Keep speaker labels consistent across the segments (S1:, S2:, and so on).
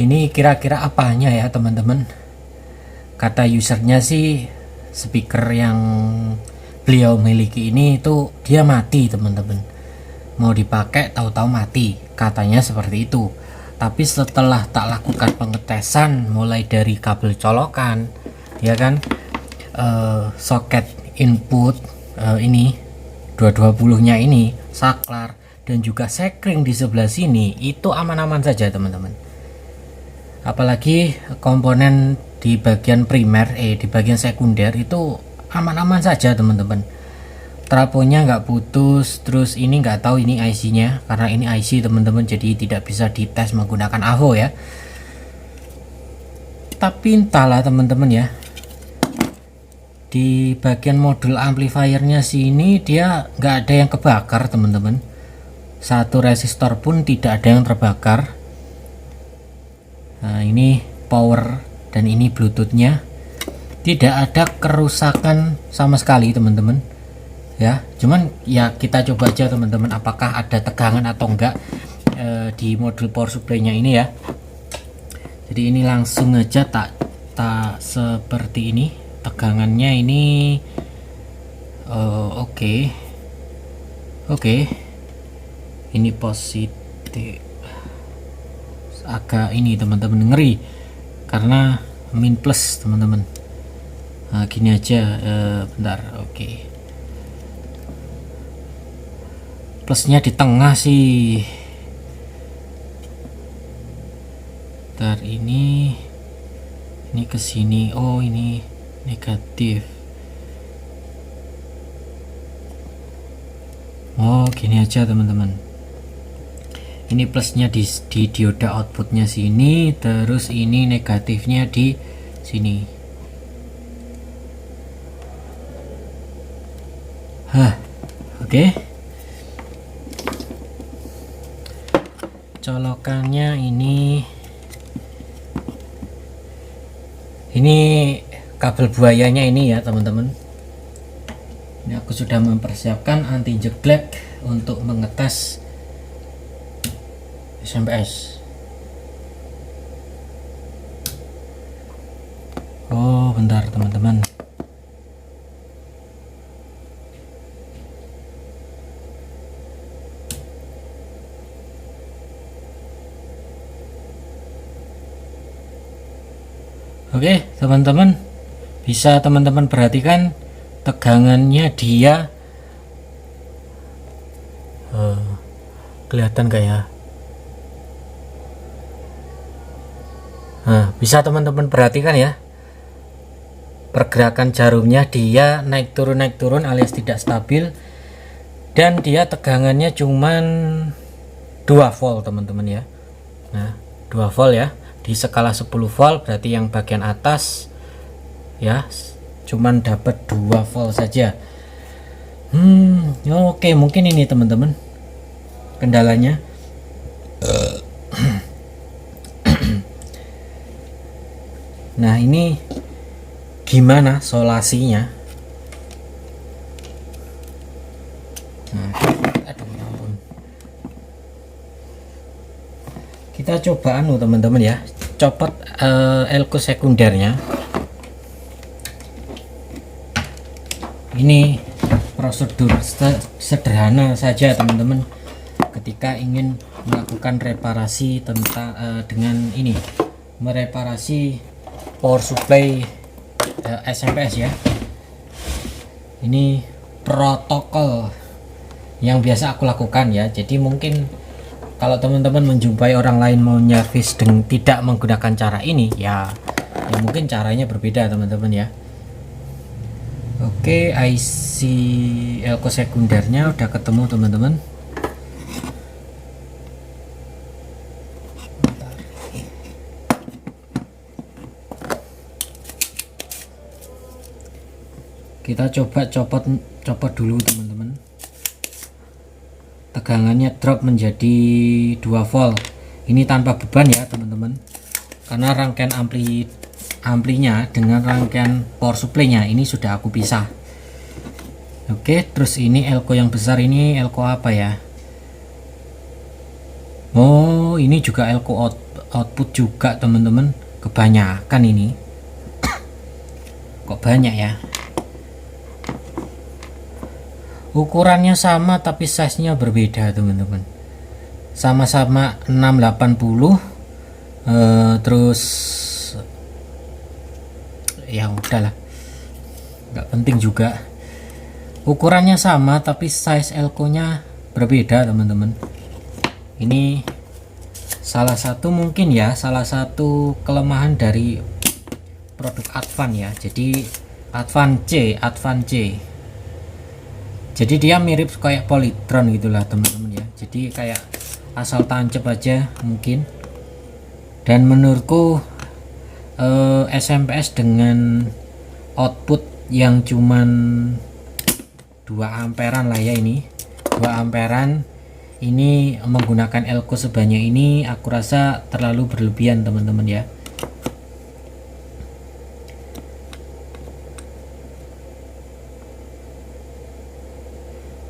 S1: Ini kira-kira apanya ya teman-teman? Kata usernya sih speaker yang beliau miliki ini itu dia mati teman-teman. Mau dipakai tahu-tahu mati, katanya seperti itu. Tapi setelah tak lakukan pengetesan mulai dari kabel colokan, ya kan, soket input ini 220 nya ini, saklar dan juga sekring di sebelah sini itu aman-aman saja teman-teman. Apalagi komponen di bagian primer di bagian sekunder itu aman-aman saja teman-teman. Trafonya nggak putus, terus ini nggak tahu ini IC nya karena ini IC teman-teman, jadi tidak bisa dites menggunakan AVO ya. Tapi entahlah teman-teman ya, di bagian modul amplifiernya sini dia nggak ada yang kebakar teman-teman, satu resistor pun tidak ada yang terbakar. Nah ini power dan ini bluetoothnya, tidak ada kerusakan sama sekali teman-teman ya. Cuman ya kita coba aja teman-teman apakah ada tegangan atau enggak di modul power supply nya ini ya. Jadi ini langsung aja tak seperti ini tegangannya ini. Oke. Ini positif, agak ini teman-teman ngeri karena min plus teman-teman. Nah gini aja, bentar. Oke, plusnya di tengah sih. Bentar, ini ke sini. Oh ini negatif. Oh gini aja teman-teman, ini plusnya di dioda outputnya sini, terus ini negatifnya di sini. Oke. Colokannya ini kabel buayanya ini ya teman-teman. Ini aku sudah mempersiapkan anti jeglek untuk mengetes SMS. Oh bentar teman-teman, oke teman-teman, bisa teman-teman perhatikan tegangannya dia kelihatan gak ya? Nah, bisa teman-teman perhatikan ya, pergerakan jarumnya dia naik turun alias tidak stabil, dan dia tegangannya cuman 2 volt teman-teman ya. Nah 2 volt ya, di skala 10 volt berarti yang bagian atas ya cuman dapat 2 volt saja. Oke, mungkin ini teman-teman kendalanya. Nah ini gimana solusinya? Nah, aduh ya ampun. Kita coba teman-teman ya, copot elko sekundernya. Ini prosedur sederhana saja teman-teman ketika ingin melakukan reparasi dengan ini, mereparasi power supply SMS ya. Ini protokol yang biasa aku lakukan ya. Jadi mungkin kalau teman-teman menjumpai orang lain mau nyervis dengan tidak menggunakan cara ini ya mungkin caranya berbeda teman-teman ya. Oke, IC elko sekundernya udah ketemu teman-teman. Kita coba copot dulu teman-teman. Tegangannya drop menjadi 2 volt. Ini tanpa beban ya teman-teman, karena rangkaian amplinya dengan rangkaian power supply-nya ini sudah aku pisah. Oke, terus ini elko yang besar ini elko apa ya? Oh, ini juga elko output juga teman-teman, kebanyakan ini. Kok banyak ya? Ukurannya sama tapi size-nya berbeda teman-teman. Sama-sama 680, terus ya udahlah, nggak penting juga. Ukurannya sama tapi size elko nya berbeda teman-teman. Ini salah satu mungkin ya, salah satu kelemahan dari produk Advan ya. Jadi Advan C, jadi dia mirip kayak Polytron gitulah teman-teman ya. Jadi kayak asal tancap aja mungkin. Dan menurutku SMPS dengan output yang cuman 2 amperan lah ya, ini 2 amperan ini menggunakan elko sebanyak ini, aku rasa terlalu berlebihan teman-teman ya.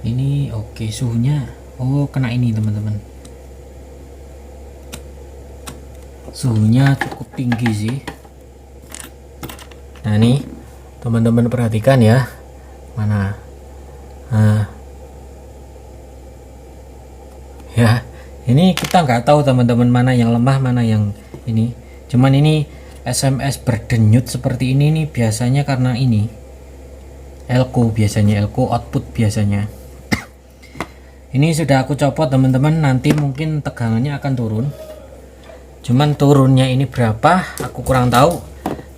S1: Ini oke, suhunya kena ini teman-teman, suhunya cukup tinggi sih. Nah nih teman-teman perhatikan ya, mana ya, ini kita nggak tahu teman-teman mana yang lemah mana yang ini. Cuman ini SMS berdenyut seperti ini nih biasanya karena ini elko, biasanya elko output biasanya. Ini sudah aku copot teman-teman, nanti mungkin tegangannya akan turun. Cuman turunnya ini berapa aku kurang tahu,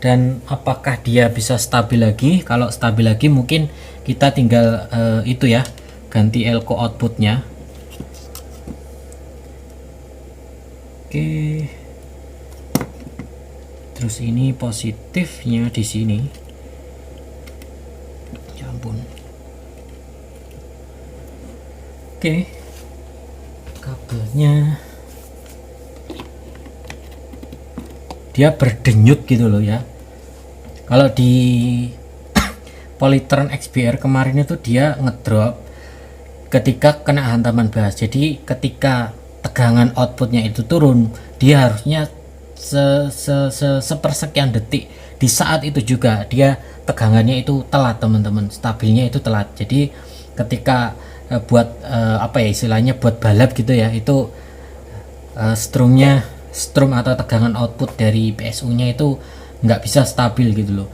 S1: dan apakah dia bisa stabil lagi. Kalau stabil lagi mungkin kita tinggal itu ya, ganti elko outputnya. Oke, terus ini positifnya di sini, ya ampun. Oke, kabelnya dia berdenyut gitu loh ya. Kalau di Polytron XBR kemarin itu dia ngedrop ketika kena hantaman bas. Jadi ketika tegangan outputnya itu turun, dia harusnya sepersekian detik. Di saat itu juga dia tegangannya itu telat teman-teman, stabilnya itu telat. Jadi ketika buat apa ya istilahnya, buat balap gitu ya, itu strum atau tegangan output dari PSU nya itu nggak bisa stabil gitu loh.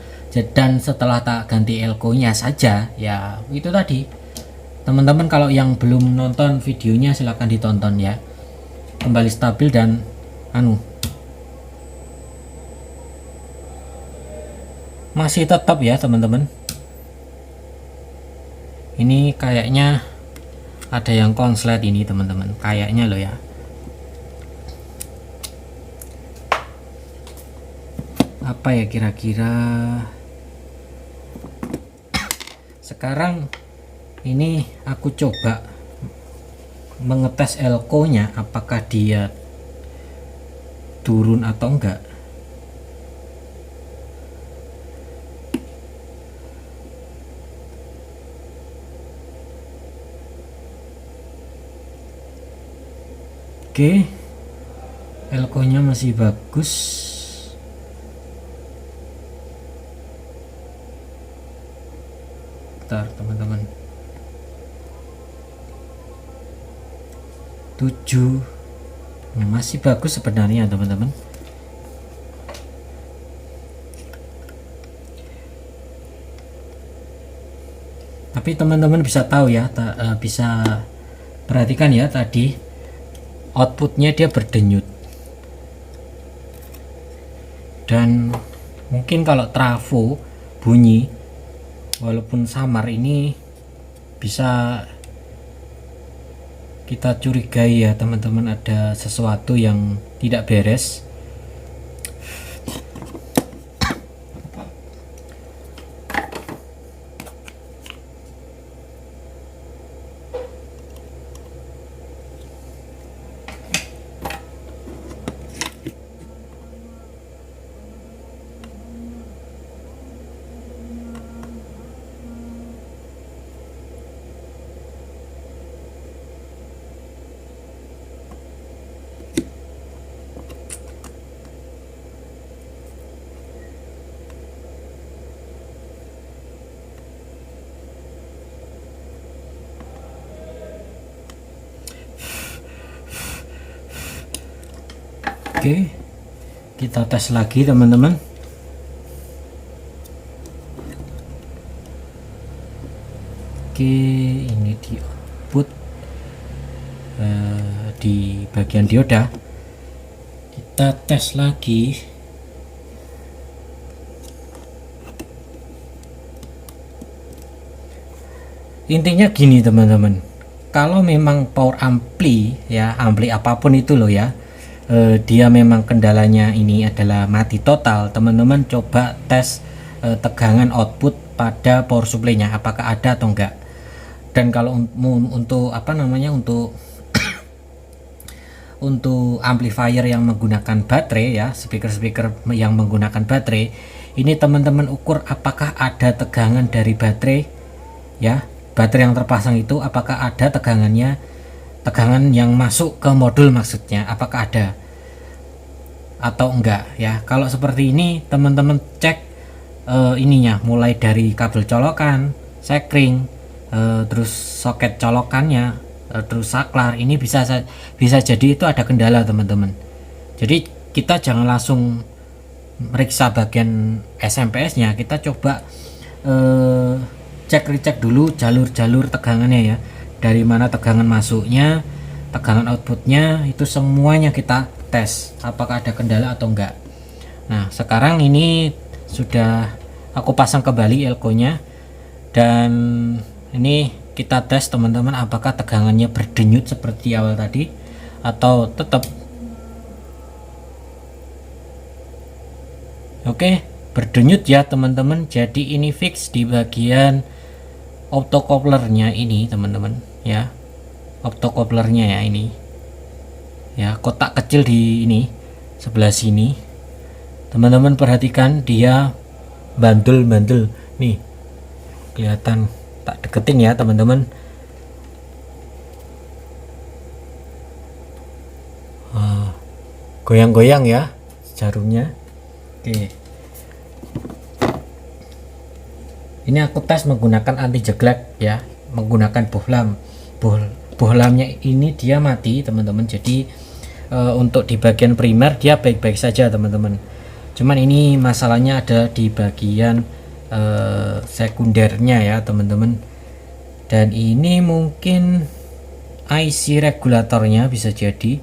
S1: Dan setelah tak ganti elko nya saja ya, itu tadi teman-teman, kalau yang belum nonton videonya silahkan ditonton ya, kembali stabil dan masih tetap ya teman-teman. Ini kayaknya ada yang konslet ini teman-teman, kayaknya loh ya. Apa ya kira-kira? Sekarang ini aku coba mengetes elko nya apakah dia turun atau enggak. Oke, elko nya masih bagus. Bentar teman-teman, 7 masih bagus sebenarnya teman-teman. Tapi teman-teman bisa tahu ya, bisa perhatikan ya, tadi outputnya dia berdenyut. Dan mungkin kalau trafo bunyi walaupun samar, ini bisa kita curigai ya teman-teman, ada sesuatu yang tidak beres. Oke, kita tes lagi teman-teman. Oke, ini di output di bagian dioda. Kita tes lagi. Intinya gini teman-teman, kalau memang power ampli ya, ampli apapun itu loh ya, dia memang kendalanya ini adalah mati total, teman-teman coba tes tegangan output pada power supply-nya apakah ada atau enggak. Dan kalau untuk apa namanya, untuk amplifier yang menggunakan baterai ya, speaker yang menggunakan baterai, ini teman-teman ukur apakah ada tegangan dari baterai ya, baterai yang terpasang itu apakah ada tegangan yang masuk ke modul, maksudnya apakah ada atau enggak ya. Kalau seperti ini teman-teman cek ininya, mulai dari kabel colokan, sekring, terus soket colokannya, terus saklar, ini bisa jadi itu ada kendala teman-teman. Jadi kita jangan langsung meriksa bagian SMPS nya, kita coba cek dulu jalur tegangannya ya, dari mana tegangan masuknya, tegangan outputnya, itu semuanya kita tes apakah ada kendala atau enggak. Nah sekarang ini sudah aku pasang kembali elko nya, dan ini kita tes teman-teman apakah tegangannya berdenyut seperti awal tadi atau tetap oke berdenyut ya teman-teman. Jadi ini fix di bagian optocouplernya ini teman-teman ya, optocouplernya ya, ini ya kotak kecil di ini sebelah sini teman-teman, perhatikan dia bandel nih, kelihatan, tak deketin ya teman-teman. Goyang-goyang ya jarumnya. Oke, ini aku tes menggunakan anti jeglek ya, menggunakan bohlamnya ini dia mati teman-teman. Jadi untuk di bagian primer dia baik-baik saja teman-teman, cuman ini masalahnya ada di bagian sekundernya ya teman-teman. Dan ini mungkin IC regulatornya bisa jadi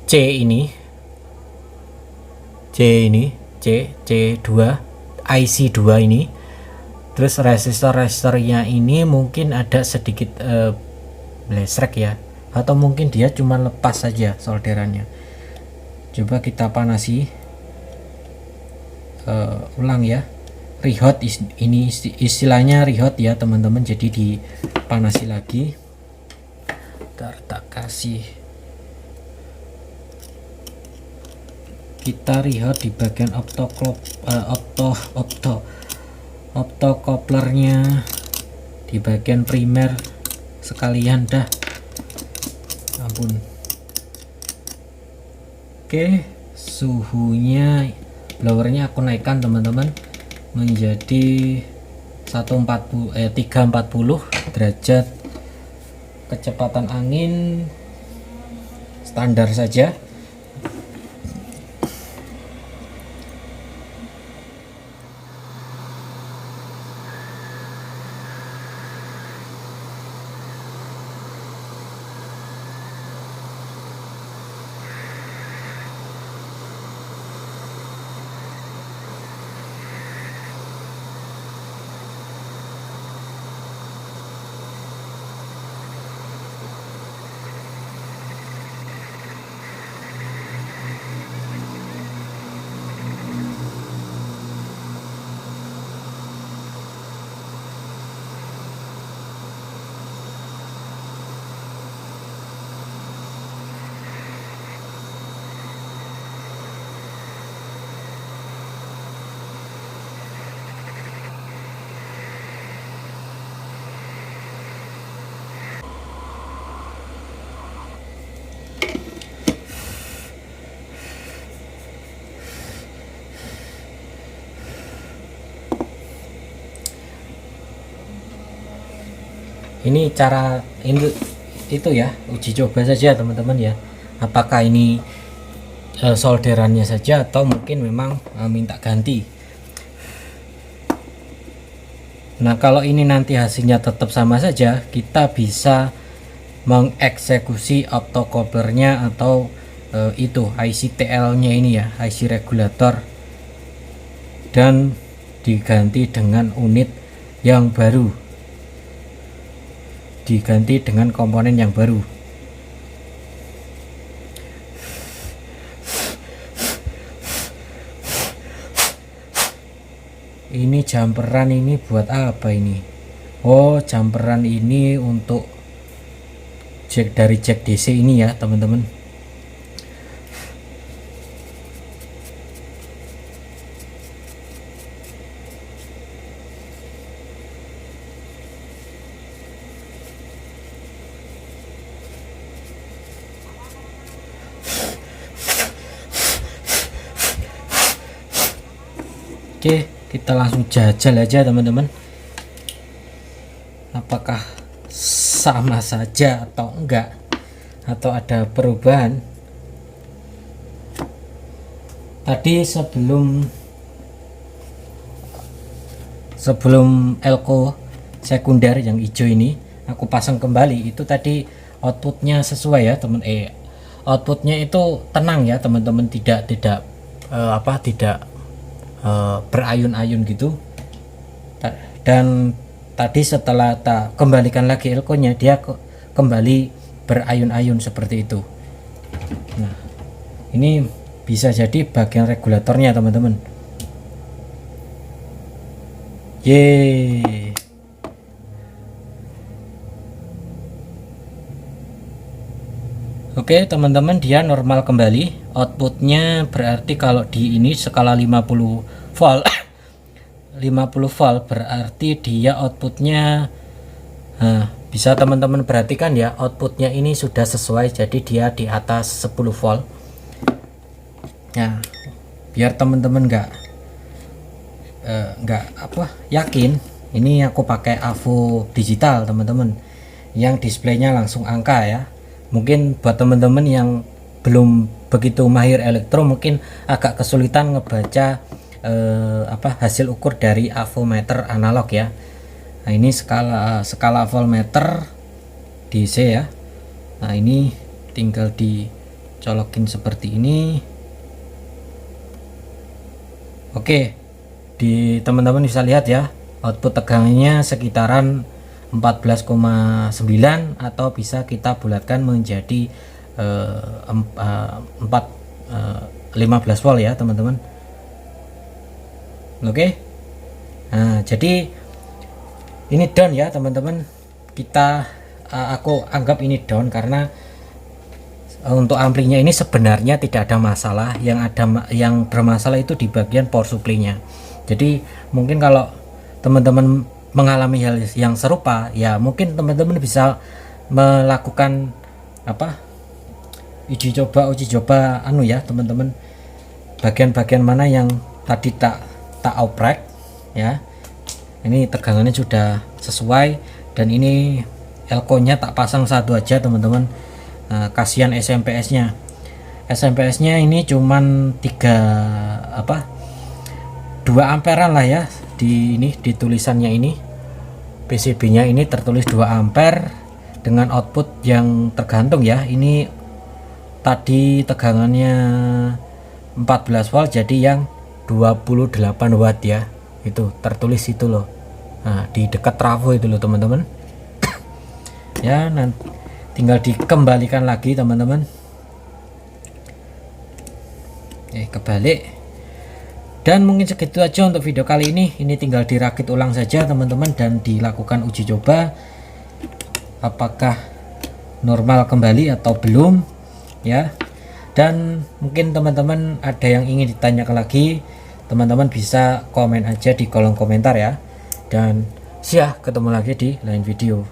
S1: C2 IC 2 ini. Terus resistornya ini mungkin ada sedikit blesrek ya, atau mungkin dia cuma lepas saja solderannya. Coba kita panasi ulang ya, rehot, ini istilahnya rehot ya teman-teman. Jadi dipanasi lagi. Ntar tak kasih, kita rehot di bagian optocouplernya di bagian primer sekalian dah, ampun. Oke, suhunya blowernya aku naikkan teman-teman menjadi 340 derajat. Kecepatan angin standar saja. Ini cara ini itu ya, uji coba saja teman-teman ya, apakah ini solderannya saja, atau mungkin memang minta ganti. Nah, kalau ini nanti hasilnya tetap sama saja, kita bisa mengeksekusi optocouplernya atau itu IC TL-nya ini ya, IC regulator, dan diganti dengan unit yang baru, diganti dengan komponen yang baru. Ini jumperan ini buat apa ini? Oh, jumperan ini untuk jack dari jack DC ini ya teman-teman. Oke, kita langsung jajal aja teman-teman, apakah sama saja atau enggak, atau ada perubahan. Tadi sebelum elko sekunder yang hijau ini aku pasang kembali, itu tadi outputnya sesuai ya teman, outputnya itu tenang ya teman-teman, tidak berayun-ayun gitu. Dan tadi setelah tak kembalikan lagi elko nya, dia kembali berayun-ayun seperti itu. Nah, ini bisa jadi bagian regulatornya teman-teman. Yeay. Oke teman-teman, dia normal kembali. Outputnya berarti kalau di ini skala 50 volt 50 volt berarti dia outputnya, bisa teman-teman perhatikan ya, outputnya ini sudah sesuai, jadi dia di atas 10 volt. Nah, biar teman-teman nggak yakin, ini aku pakai AVO digital teman-teman, yang displaynya langsung angka ya. Mungkin buat teman-teman yang belum begitu mahir elektro mungkin agak kesulitan ngebaca hasil ukur dari avometer analog ya. Nah, ini skala voltmeter DC ya. Nah, ini tinggal dicolokin seperti ini. Oke, teman-teman bisa lihat ya, output tegangannya sekitaran 14,9, atau bisa kita bulatkan menjadi 15 volt ya teman-teman. Oke. Nah, jadi ini down ya teman-teman. Aku anggap ini down karena untuk amplinya ini sebenarnya tidak ada masalah. Yang bermasalah itu di bagian power supply-nya. Jadi mungkin kalau teman-teman mengalami hal yang serupa ya, mungkin teman-teman bisa melakukan uji coba ya teman-teman, bagian-bagian mana yang tadi tak oprek ya. Ini tegangannya sudah sesuai, dan ini elko nya tak pasang satu aja teman-teman. Kasihan SMP-S nya ini cuman 2 amperan lah ya. Di tulisannya ini PCB nya ini tertulis 2 ampere dengan output yang tergantung ya. Ini tadi tegangannya 14 volt, jadi yang 28 watt ya, itu tertulis itu loh. Nah, di dekat trafo itu loh teman-teman. Ya, nanti tinggal dikembalikan lagi teman-teman. Kebalik. Dan mungkin segitu aja untuk video kali ini. Ini tinggal dirakit ulang saja teman-teman, dan dilakukan uji coba apakah normal kembali atau belum ya. Dan mungkin teman-teman ada yang ingin ditanyakan lagi, teman-teman bisa komen aja di kolom komentar ya. Dan ketemu lagi di lain video.